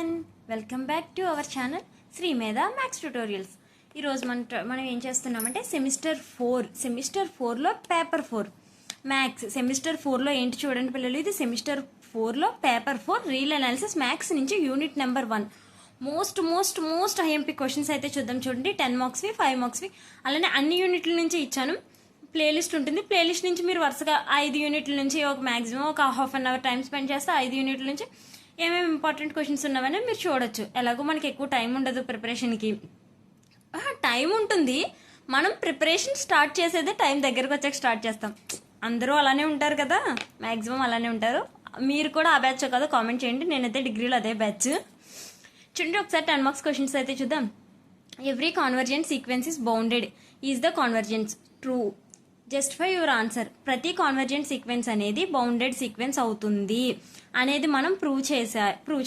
Everyone, welcome back to our channel Sri Medha maths tutorials. ఈరోజు మనం ఏం చేస్తున్నామంటే సెమిస్టర్ ఫోర్లో పేపర్ 4 మ్యాథ్స్. సెమిస్టర్ 4లో ఏంటి చూడండి పిల్లలు, ఇది సెమిస్టర్ 4లో పేపర్ 4 రీల్ అనాలిసిస్ మ్యాథ్స్ నుంచి unit number 1. Most IMP questions అయితే చూద్దాం. చూడండి, 10 మార్క్స్వి 5 మార్క్స్వి అలానే అన్ని యూనిట్ల నుంచి ఇచ్చాను. ప్లేలిస్ట్ ఉంటుంది, ప్లేలిస్ట్ నుంచి మీరు వరుసగా 5 యూనిట్ల నుంచి ఒక మ్యాక్సిమం ఒక half an hour time spend చేస్తే 5 యూనిట్ల నుంచి ఏమేమి ఇంపార్టెంట్ క్వశ్చన్స్ ఉన్నవని మీరు చూడొచ్చు. ఎలాగో మనకి ఎక్కువ టైం ఉండదు ప్రిపరేషన్కి. టైం ఉంటుంది, మనం ప్రిపరేషన్ స్టార్ట్ చేసేదే టైం దగ్గరకు వచ్చాక స్టార్ట్ చేస్తాం. అందరూ అలానే ఉంటారు కదా, మ్యాక్సిమం అలానే ఉంటారు. మీరు కూడా ఆ బ్యాచ్ కదా, కామెంట్ చేయండి. నేనైతే డిగ్రీలో అదే బ్యాచ్. చూడండి, ఒకసారి 10 మార్క్స్ క్వశ్చన్స్ అయితే చూద్దాం. Every convergent sequence is bounded. Is the convergence true? Justify your answer. ప్రతి కాన్వర్జెంట్ సీక్వెన్స్ అనేది బౌండెడ్ సీక్వెన్స్ అవుతుంది అనేది మనం ప్రూవ్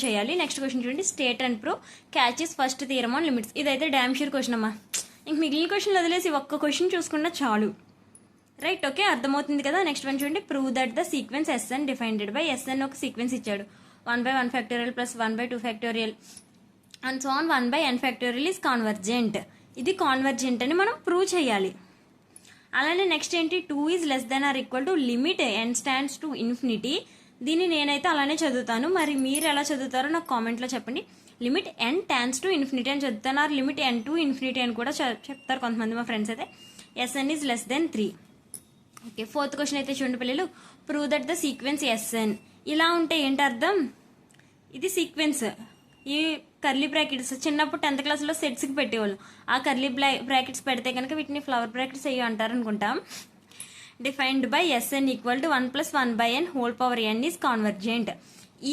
చేయాలి. నెక్స్ట్ క్వశ్చన్ చూడండి, state and prove Cauchy's first theorem on limits. ఇదైతే డ్యామ్ షూర్ క్వశ్చన్ అమ్మా. ఇంక మిగిలిన క్వశ్చన్లు వదిలేసి ఒక్క క్వశ్చన్ చూసుకున్నా చాలు. రైట్, ఓకే, అర్థమవుతుంది కదా. నెక్స్ట్ వన్ చూడండి, prove that the sequence SN defined by. SN ఒక సీక్వెన్స్ ఇచ్చాడు, 1/1 factorial plus 1/2 factorial and so on 1/n factorial is convergent. ఇది కాన్వర్జెంట్ అని మనం ప్రూవ్ చేయాలి. అలానే నెక్స్ట్ ఏంటి, 2 is less than or equal to limit n stands to infinity. దీన్ని నేనైతే అలానే చదువుతాను, మరి మీరు ఎలా చదువుతారో నాకు కామెంట్లో చెప్పండి. Limit n tends to infinity అని చదువుతాను, or limit n to infinity అని కూడా చెప్తారు కొంతమంది మా ఫ్రెండ్స్ అయితే. Sn is less than 3. Okay, fourth question అయితే చూడండి పిల్లలు, prove that the sequence Sn. ఇలా ఉంటే ఏంటి అర్థం, ఇది సీక్వెన్స్. ఈ కర్లీ బ్రాకెట్స్ చిన్నప్పుడు 10th క్లాస్లో సెట్స్కి పెట్టేవాళ్ళు. ఆ కర్లీ బ్రాకెట్స్ పెడితే కనుక వీటిని ఫ్లవర్ బ్రాకెట్స్ అయ్యి అంటారు అనుకుంటాం. Defined by Sn equal to 1 + 1/n whole power n is convergent.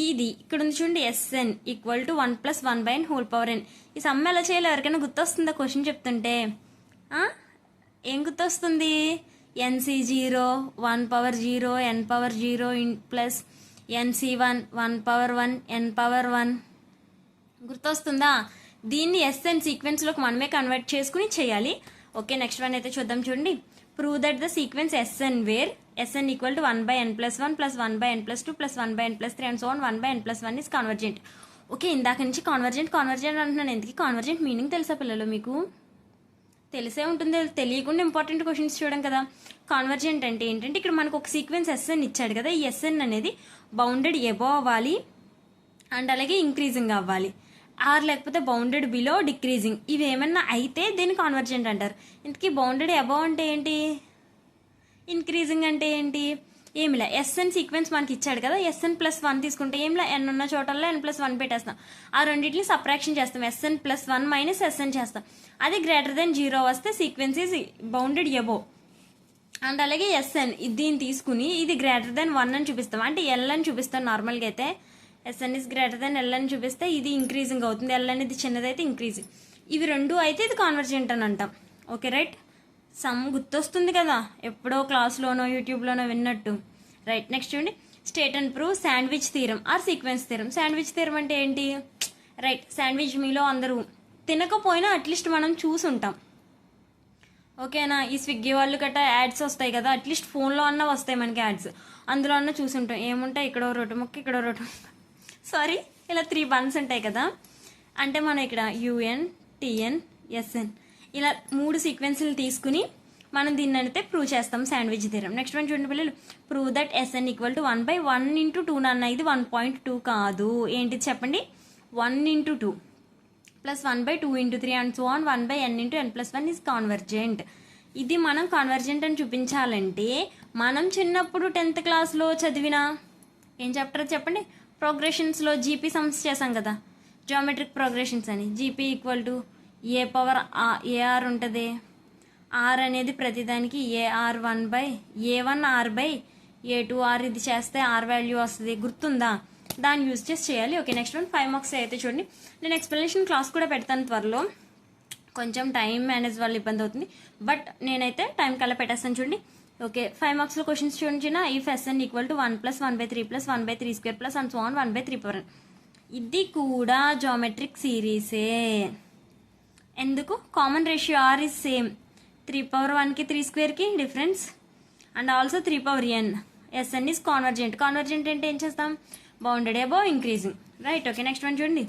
ఇది ఇక్కడ ఉంది చూడండి, Sn equal to 1 + 1/n whole power n. ఈ సమ్ ఎలా చేయాలి, ఎవరికైనా గుర్తొస్తుందా క్వశ్చన్ చెప్తుంటే? ఏం గుర్తొస్తుంది? nc0 1/0 n/0 plus nc1 1/1 n/1 గుర్తొస్తుందా? దీన్ని Sn సీక్వెన్స్లోకి మనమే కన్వర్ట్ చేసుకుని చేయాలి. ఓకే, నెక్స్ట్ వన్ అయితే చూద్దాం. చూడండి, prove that the sequence Sn where Sn equal to 1/n + 1 + 1/n + 2 + 1/n + 3 and so on 1/n + 1 is convergent. Okay, ఇందాక నుంచి కాన్వర్జెంట్ అంటున్నాను. ఎందుకు కాన్వర్జెంట్ మీనింగ్ తెలుసా పిల్లలు? మీకు తెలిసే ఉంటుంది, తెలియకుండా ఇంపార్టెంట్ క్వశ్చన్స్ చూడడం కదా. కాన్వర్జెంట్ అంటే ఏంటంటే, ఇక్కడ మనకు ఒక సీక్వెన్స్ Sn ఇచ్చాడు కదా, ఈ Sn అనేది బౌండెడ్ ఎబో అవ్వాలి అండ్ అలాగే ఇంక్రీజింగ్ అవ్వాలి, ఆర్ లేకపోతే బౌండెడ్ బిలో డిక్రీజింగ్. ఇవి ఏమన్నా అయితే దీన్ని కాన్వర్జెంట్ అంటారు. ఇంతకీ బౌండెడ్ అబౌవ్ అంటే ఏంటి, ఇంక్రీజింగ్ అంటే ఏంటి? ఏమిలా Sn సీక్వెన్స్ మనకి ఇచ్చాడు కదా, Sn + 1 తీసుకుంటే ఏమిలా n ఉన్న చోటల్లో n + 1 పెట్టేస్తాం. ఆ రెండింటిని సబ్ట్రాక్షన్ చేస్తాం, Sn + 1 - Sn చేస్తాం. అది గ్రేటర్ దెన్ 0 వస్తే sequence is bounded above. And అలాగే Sn దీన్ని తీసుకుని ఇది గ్రేటర్ దెన్ 1 అని చూపిస్తాం, అంటే L అని చూపిస్తాం. నార్మల్గా అయితే Sn is greater than L అని చూపిస్తే ఇది ఇంక్రీజింగ్ అవుతుంది, L అనేది చిన్నదైతే ఇంక్రీజింగ్. ఇవి రెండు అయితే ఇది కాన్వర్జెంట్ అని అంటాం. Okay, right. సమ్ గుర్తొస్తుంది కదా, ఎప్పుడో క్లాస్లోనో యూట్యూబ్లోనో విన్నట్టు. రైట్, నెక్స్ట్ చూడండి, state and prove sandwich theorem or sequence theorem. Sandwich theorem అంటే ఏంటి? రైట్, శాండ్విచ్ మీలో అందరూ తినకపోయినా అట్లీస్ట్ మనం చూసుంటాం. ఓకేనా? ఈ స్విగ్గీ వాళ్ళు గట్రా యాడ్స్ వస్తాయి కదా, అట్లీస్ట్ ఫోన్లో అన్నా వస్తాయి మనకి యాడ్స్, అందులో అన్నా చూసుంటాం. ఏముంటాయి, ఇక్కడో రొట్టె ముక్క, ఇక్కడో రొట్టె ముక్క, సారీ ఇలా 3 బన్స్ ఉంటాయి కదా. అంటే మనం ఇక్కడ UN TN SN ఇలా 3 సీక్వెన్స్లు తీసుకుని మనం దీన్ని అయితే ప్రూవ్ చేస్తాం శాండ్విచ్ థీరం. నెక్స్ట్ వన్ చూడండి పిల్లలు, prove that Sn equal to 1/1 × 2 నాన్న. ఇది 1.2 కాదు, ఏంటిది చెప్పండి? 1 × 2 plus 1/2 × 3 and so on 1/n × n + 1 is convergent. ఇది మనం కాన్వర్జెంట్ అని చూపించాలంటే మనం చిన్నప్పుడు 10th క్లాస్లో చదివిన ఏం చెప్తారో చెప్పండి, ప్రోగ్రెషన్స్లో జీపీ సమ్స్ చేసాం కదా, జామెట్రిక్ ప్రోగ్రెషన్స్ అని. GP equal to A power AR ఉంటుంది. ఆర్ అనేది ప్రతిదానికి A1R/A1R/A2R. ఇది చేస్తే ఆర్ వాల్యూ వస్తుంది, గుర్తుందా? దాన్ని యూజ్ చేసి చేయాలి. ఓకే, నెక్స్ట్ వన్ 5 మార్క్స్ అయితే చూడండి. నేను ఎక్స్ప్లెనేషన్ క్లాస్ కూడా పెడతాను త్వరలో, కొంచెం టైం మేనేజ్ వల్ల ఇబ్బంది అవుతుంది, బట్ నేనైతే టైం కల్లా పెట్టేస్తాను. చూడండి, ఓకే, 5 మార్క్స్లో క్వశ్చన్స్ చూడండి. If Sn equal to 1 + 1/3 + 1/3² plus and so on 1/3 ఇది కూడా జామెట్రిక్ సిరీసే. ఎందుకు? Common ratio R is same, 3/1కి 3² difference and also 3/n. Sn is convergent. Convergent అంటే ఏం చేస్తాం? Bounded above increasing. Right, okay, next one చూడండి,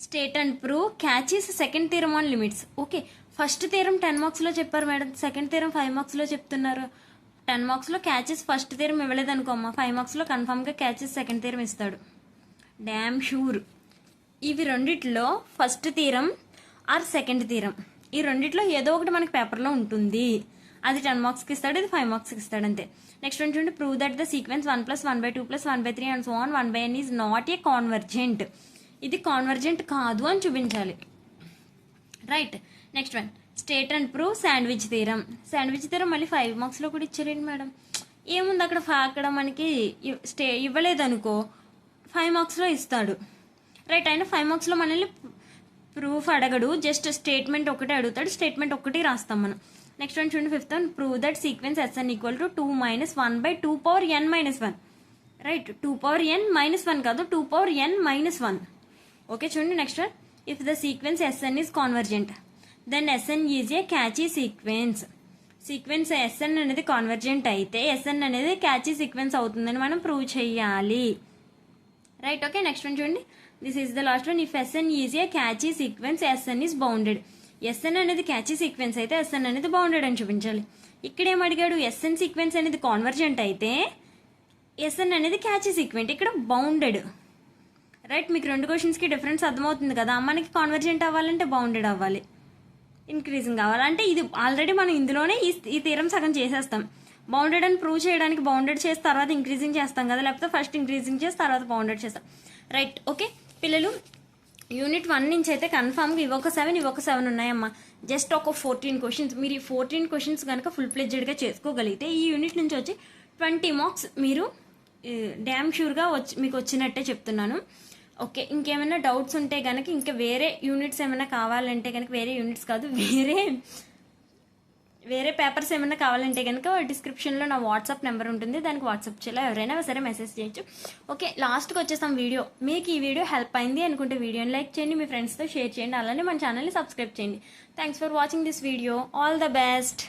state and prove Cauchy's second theorem on limits. Okay, first theorem 10 మార్క్స్లో చెప్పారు madam, second theorem 5 మార్క్స్లో చెప్తున్నారు. 10 మార్క్స్లో catches first theorem ఇవ్వలేదు అనుకోమ్మా, 5 మార్క్స్లో కన్ఫామ్గా క్యాచెస్ సెకండ్ థీరం ఇస్తాడు, డ్యామ్ షూర్. ఇవి రెండిట్లో first theorem or second theorem, ఈ రెండిట్లో ఏదో ఒకటి మనకి పేపర్లో ఉంటుంది. అది 10 మార్క్స్కి ఇస్తాడు, ఇది 5 మార్క్స్కి ఇస్తాడు అంతే. నెక్స్ట్ వన్ చూడండి, prove that the sequence 1+1/2+1/3 and so on 1/n is not a convergent. ఇది కాన్వర్జెంట్ కాదు అని చూపించాలి. Right. Next one, state and prove sandwich theorem. Sandwich theorem మళ్ళీ 5 మార్క్స్లో కూడా ఇచ్చారండి మేడం. ఏముంది అక్కడ మనకి ఇవ్వలేదు అనుకో 5 మార్క్స్లో ఇస్తాడు. రైట్, ఆయన 5 మార్క్స్లో మనల్ని ప్రూఫ్ అడగడు, జస్ట్ స్టేట్మెంట్ ఒకటి అడుగుతాడు, స్టేట్మెంట్ ఒకటి రాస్తాం మనం. నెక్స్ట్ వన్ చూడండి, fifth one, prove that sequence SN = 2 - 1/2n-1. Right, 2n-1 కాదు, 2n-1. ఓకే చూడండి. Next one, if the sequence SN is convergent then SN is a Cauchy sequence. Sequence SN అనేది convergent అయితే SN అనేది Cauchy sequence అవుతుందని మనం prove చేయాలి. Right. Okay, next one చూడండి, this is the last one, if SN is a Cauchy sequence SN is bounded. SN అనేది Cauchy sequence అయితే SN అనేది బౌండెడ్ అని చూపించాలి. ఇక్కడ ఏం అడిగాడు, SN సీక్వెన్స్ అనేది కాన్వర్జెంట్ అయితే SN అనేది క్యాచీ సీక్వెంట్, ఇక్కడ బౌండెడ్. రైట్, మీకు రెండు క్వశ్చన్స్కి డిఫరెన్స్ అర్థమవుతుంది కదా. మనకి కాన్వర్జెంట్ అవ్వాలంటే బౌండెడ్ అవ్వాలి, ఇంక్రీజింగ్ కావాలంటే ఇది ఆల్రెడీ మనం ఇందులోనే ఈ థీరం సగం చేసేస్తాం. బౌండెడ్ అని ప్రూవ్ చేయడానికి బౌండెడ్ చేసి తర్వాత ఇంక్రీజింగ్ చేస్తాం కదా, లేకపోతే ఫస్ట్ ఇంక్రీజింగ్ చేసి తర్వాత బౌండెడ్ చేస్తాం. రైట్. ఓకే పిల్లలు, యూనిట్ 1 నుంచి అయితే కన్ఫామ్గా ఇవొక 7 ఉన్నాయమ్మా. జస్ట్ ఒక 14 క్వశ్చన్స్, మీరు ఈ 14 క్వశ్చన్స్ కనుక ఫుల్ ప్లెడ్జెడ్గా చేసుకోగలిగితే ఈ యూనిట్ నుంచి వచ్చి 20 మార్క్స్ మీరు డ్యామ్ షూర్గా మీకు వచ్చినట్టే చెప్తున్నాను. ఓకే, ఇంకేమైనా డౌట్స్ ఉంటే కనుక, ఇంకా వేరే యూనిట్స్ ఏమైనా కావాలంటే కనుక, వేరే యూనిట్స్ కాదు వేరే పేపర్స్ ఏమైనా కావాలంటే కనుక డిస్క్రిప్షన్లో నా వాట్సాప్ నెంబర్ ఉంటుంది, దానికి వాట్సాప్ చేయాలి, ఎవరైనా సరే మెసేజ్ చేయొచ్చు. ఓకే, లాస్ట్కి వచ్చేసాం వీడియో. మీకు ఈ వీడియో హెల్ప్ అయింది అనుకుంటే వీడియోని లైక్ చేయండి, మీ ఫ్రెండ్స్తో షేర్ చేయండి, అలానే మన ఛానల్ని సబ్స్క్రైబ్ చేయండి. Thanks for watching this video. All the best.